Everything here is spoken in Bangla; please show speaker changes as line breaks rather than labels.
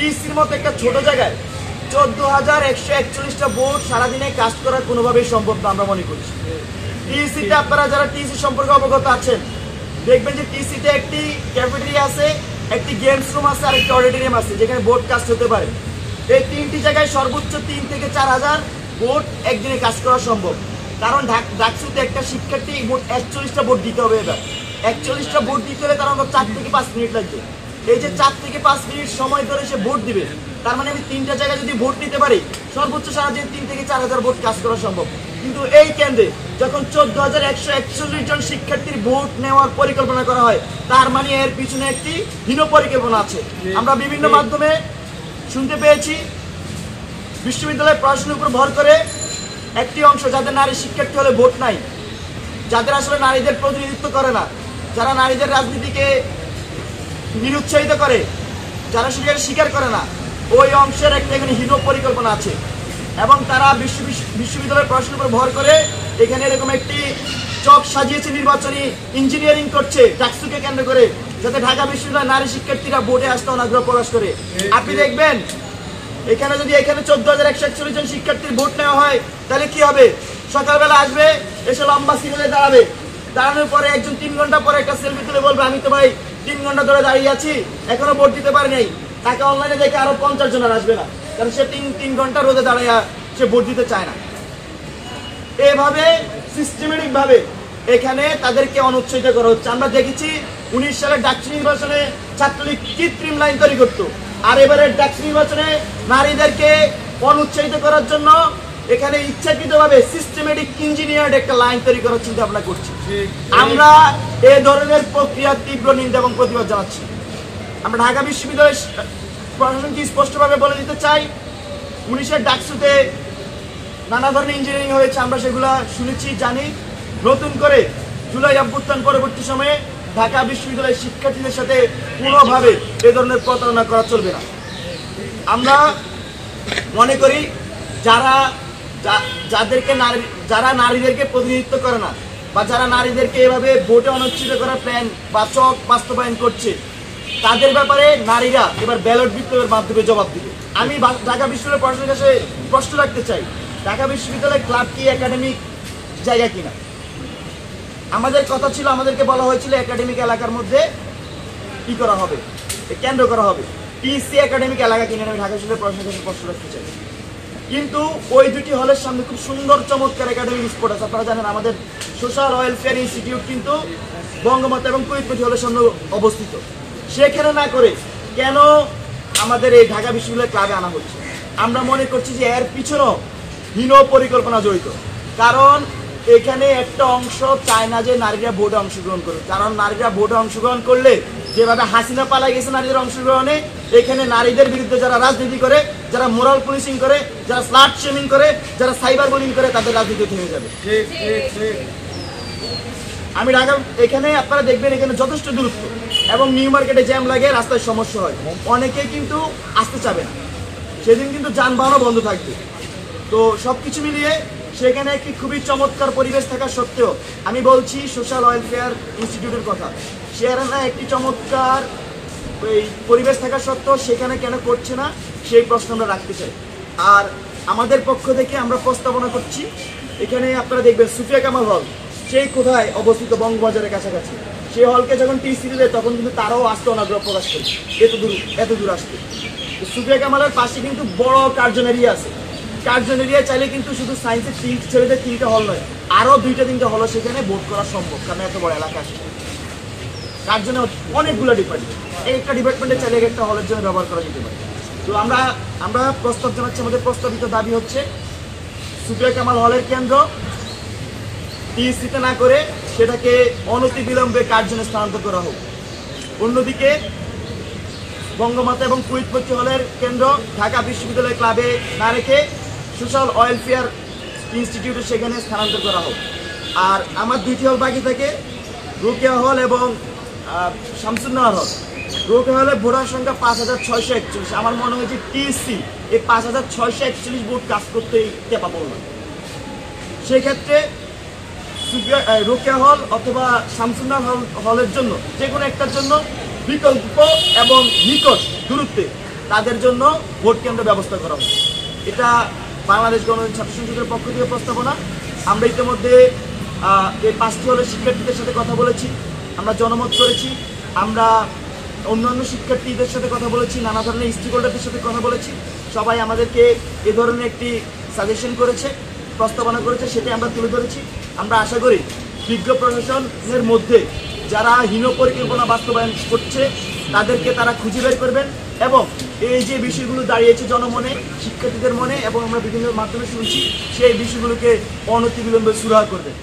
টিসির মতো একটা ছোট জায়গায় 14,141টা বোর্ড সারাদিনে কাজ করা কোনোভাবেই সম্ভব না আমরা মনে করছি। টিসিতে আপনারা যারা টিসি সম্পর্কে অবগত আছেন দেখবেন যে টিসিতে একটি ক্যাফেটেরিয়া আছে, একটি গেমস রুম আছে আর একটি অডিটোরিয়াম আছে যেখানে বোর্ড কাজ হতে পারে। এই তিনটি জায়গায় সর্বোচ্চ 3 থেকে 4,000 বোর্ড একদিনে কাজ করা সম্ভব। কারণ ডাকসুতে একটা শিক্ষার্থী মোট 41টা বোর্ড দিতে হবে। এবার 41টা বোর্ড দিতে হলে তার অন্তত 4 থেকে 5 মিনিট লাগবে। এই যে 4 থেকে 5 মিনিট সময় ধরে সে ভোট দিবে, তার মানে আমি 3টা জায়গায় যদি ভোট নিতে পারি সর্বোচ্চ সারাদিন 3 থেকে 4,000 ভোট কাজ করা সম্ভব। কিন্তু এই কেন্দ্রে যখন 14,141 জন শিক্ষার্থীর ভোট নেওয়ার পরিকল্পনা করা হয়, তার মানে এর পিছনে একটি হীন পরিকল্পনা আছে। আমরা বিভিন্ন মাধ্যমে শুনতে পেয়েছি বিশ্ববিদ্যালয়ের পড়াশোনার উপর ভর করে একটি অংশ যাদের নারী শিক্ষার্থী হলে ভোট নাই, যাদের আসলে নারীদের প্রতিনিধিত্ব করে না, যারা নারীদের রাজনীতিকে নিরুৎসাহিত করে, যারা সেটা স্বীকার করে না, ওই অংশের একটা এখানে হীন পরিকল্পনা আছে এবং তারা বিশ্ববিদ্যালয়ের পড়াশোনার উপর ভর করে এখানে এরকম একটি চক সাজিয়েছে, নির্বাচনী ইঞ্জিনিয়ারিং করছে ডাকসুকে কেন্দ্র করে, যাতে ঢাকা বিশ্ববিদ্যালয়ের নারী শিক্ষার্থীরা ভোটে আসতে অনাগ্রহ প্রকাশ করে। আপনি দেখবেন এখানে যদি 14,141 জন শিক্ষার্থীর ভোট নেওয়া হয় তাহলে কি হবে? সকালবেলা আসবে, এসে লম্বা সিরিয়ালে দাঁড়াবে, দাঁড়ানোর পরে একজন 3 ঘন্টা পরে একটা সেলফি তুলে বলবে আমি তো ভাই 3 ঘন্টা ধরে দাঁড়িয়ে আছি, এখনো ভোট দিতে পারি নাই। তাকে অনলাইনে দেখে আরো 50 জন আসবে না, কারণ সে 3 ঘন্টা রোদে দাঁড়িয়ে সে ভোট দিতে চায় না। এভাবে সিস্টেমেটিক ভাবে এখানে তাদেরকে অনুৎসাহিত করা হচ্ছে। আমরা দেখেছি 19 সালের ডাকসু নির্বাচনে ছাত্রলীগ কৃত্রিম লাইন তৈরি করতো, আর এবারের ডাকসু নির্বাচনে নারীদেরকে অনুৎসাহিত করার জন্য এখানে ইচ্ছাকৃতভাবে সিস্টেমেটিক ইঞ্জিনিয়ার্ড একটা লাইন তৈরি করার চিন্তা ভাবনা করছি। আমরা এই ধরনের প্রক্রিয়ার তীব্র নিন্দা এবং প্রতিবাদ জানাচ্ছি। আমরা ঢাকা বিশ্ববিদ্যালয়ের প্রশাসনকে স্পষ্টভাবে বলে দিতে চাই, 19-এর ডাকসুতে নানা ধরনের ইঞ্জিনিয়ারিং হয়েছে, আমরা সেগুলো শুনেছি, জানি। নতুন করে জুলাই অভ্যুত্থান পরবর্তী সময়ে ঢাকা বিশ্ববিদ্যালয়ের শিক্ষার্থীদের সাথে কোনোভাবে এ ধরনের প্রতারণা করা চলবে না। আমরা মনে করি যারা নারীদেরকে প্রতিনিধিত্ব করে না বা যারা নারীদেরকে এভাবে ভোটে অনুষ্ঠিত করার প্ল্যান বা চক বাস্তবায়ন করছে, তাদের ব্যাপারে নারীরা এবার ব্যালট বিপ্লবের মাধ্যমে জবাব দিবে। আমি ঢাকা বিশ্ববিদ্যালয়ের পড়াশোনার কাছে প্রশ্ন রাখতে চাই, ঢাকা বিশ্ববিদ্যালয় ক্লাব কি একাডেমিক জায়গা কিনা? আমাদের কথা ছিল, আমাদেরকে বলা হয়েছিল একাডেমিক এলাকার মধ্যে কি করা হবে, কেন্দ্র করা হবে। টিসি একাডেমিক এলাকা কিনে আমি ঢাকা বিশ্ববিদ্যালয়ের পড়াশোনার কাছে প্রশ্ন রাখতে চাই। কিন্তু ওই দুটি হলের সামনে খুব সুন্দর চমৎকার একাডেমিক স্পট আছে। আপনারা জানেন আমাদের সোশ্যাল ওয়েলফেয়ার ইনস্টিটিউট কিন্তু বঙ্গমাতা এবং কুইতপতি হলের সামনে অবস্থিত। সেখানে না করে কেন আমাদের এই ঢাকা বিশ্ববিদ্যালয় ক্লাবে আনা হচ্ছে? আমরা মনে করছি যে এর পিছনেও হীন পরিকল্পনা জড়িত। কারণ এখানে একটা অংশ চায় না যে নারীরা ভোটে অংশগ্রহণ করুক, কারণ নারীরা ভোটে অংশগ্রহণ করলে যেভাবে হাসিনা পালাই গেছে নারীদের অংশগ্রহণে, এখানে নারীদের বিরুদ্ধে যারা রাজনীতি করে, যারা মোরাল পুলিশিং করে, যারা স্লাট শেমিং করে, যারা সাইবার বুলিং করে, তাদের রাজনীতি থেমে যাবে। আমি ঢাকা এখানে আপনারা দেখবেন এখানে যথেষ্ট দূরত্ব এবং নিউ মার্কেটে জ্যাম লাগে, রাস্তায় সমস্যা হয়, অনেকে কিন্তু আসতে চাবে না, সেদিন কিন্তু যানবাহনও বন্ধ থাকবে। তো সবকিছু মিলিয়ে সেখানে একটি খুবই চমৎকার পরিবেশ থাকা সত্ত্বেও আমি বলছি সোশ্যাল ওয়েলফেয়ার ইনস্টিটিউটের কথা, সেখানে একটি চমৎকার এই পরিবেশ থাকা সত্ত্বেও সেখানে কেন করছে না সেই প্রশ্ন আমরা রাখতে চাই। আর আমাদের পক্ষ থেকে আমরা প্রস্তাবনা করছি, এখানে আপনারা দেখবেন সুফিয়া কামাল হল, সেই কোথায় অবস্থিত বঙ্গবাজারের কাছাকাছি, সেই হলকে যখন টিসি দেয় তখন কিন্তু তারাও আসতে অনাগ্রহ প্রকাশ করে এত দূর আসতে। সুফিয়া কামালের পাশে কিন্তু বড় কার্জন এরিয়া আছে, কার্জন এরিয়া চাইলে কিন্তু শুধু সায়েন্সের ছেলেদের 3টা হল নয়, আরও 2-3টা হল সেখানে ভোট করা সম্ভব, কারণ এত বড় এলাকা আছে। কার্জনে অনেকগুলো ডিপার্টমেন্ট, একটা ডিপার্টমেন্টে চাইলে একটা হলের জন্য ব্যবহার করা যেতে পারে। তো আমরা প্রস্তাব জানাচ্ছি, আমাদের প্রস্তাবিত দাবি হচ্ছে সুফিয়া কামাল হলের কেন্দ্র টিএসসিতে না করে সেটাকে অনতিবিলম্বে কার্জনে স্থানান্তর করা হোক। অন্যদিকে বঙ্গমাতা এবং কুইতপতি হলের কেন্দ্র ঢাকা বিশ্ববিদ্যালয় ক্লাবে না রেখে সোশ্যাল ওয়েলফেয়ার ইনস্টিটিউটে সেখানে স্থানান্তর করা হোক। আর আমার 2টি হল বাকি থাকে, রোকেয়া হল এবং শামসুন্নাহার হল। রোকেয়া হলে ভোটার সংখ্যা 5,641। আমার মনে হয় যে টিএসসি এই 5,641 ভোট কাজ করতেই টেপা পড়ল। সেক্ষেত্রে রোকেয়া হল অথবা শামসুন্নাহার হলের জন্য যে কোনো একটার জন্য বিকল্প এবং নিকট দূরত্বে তাদের জন্য ভোট কেন্দ্র ব্যবস্থা করা হবে। এটা বাংলাদেশ গণতান্ত্রিক ছাত্র সংসদের পক্ষ থেকে প্রস্তাবনা। আমরা ইতিমধ্যে এই 5টি হলের শিক্ষার্থীদের সাথে কথা বলেছি, আমরা জনমত করেছি, আমরা অন্যান্য শিক্ষার্থীদের সাথে কথা বলেছি, নানা ধরনের স্টেক হোল্ডারদের সাথে কথা বলেছি। সবাই আমাদেরকে এ ধরনের একটি সাজেশন করেছে, প্রস্তাবনা করেছে, সেটাই আমরা তুলে ধরেছি। আমরা আশা করি বিজ্ঞ প্রশাসনের মধ্যে যারা হীন পরিকল্পনা বাস্তবায়ন করছে তাদেরকে তারা খুঁজে বের করবেন এবং এই যে বিষয়গুলো দাঁড়িয়েছে জনমনে, শিক্ষার্থীদের মনে এবং আমরা বিভিন্ন মাধ্যমে শুনছি, সেই বিষয়গুলোকে অনতিবিলম্বে সুরাহা করবেন।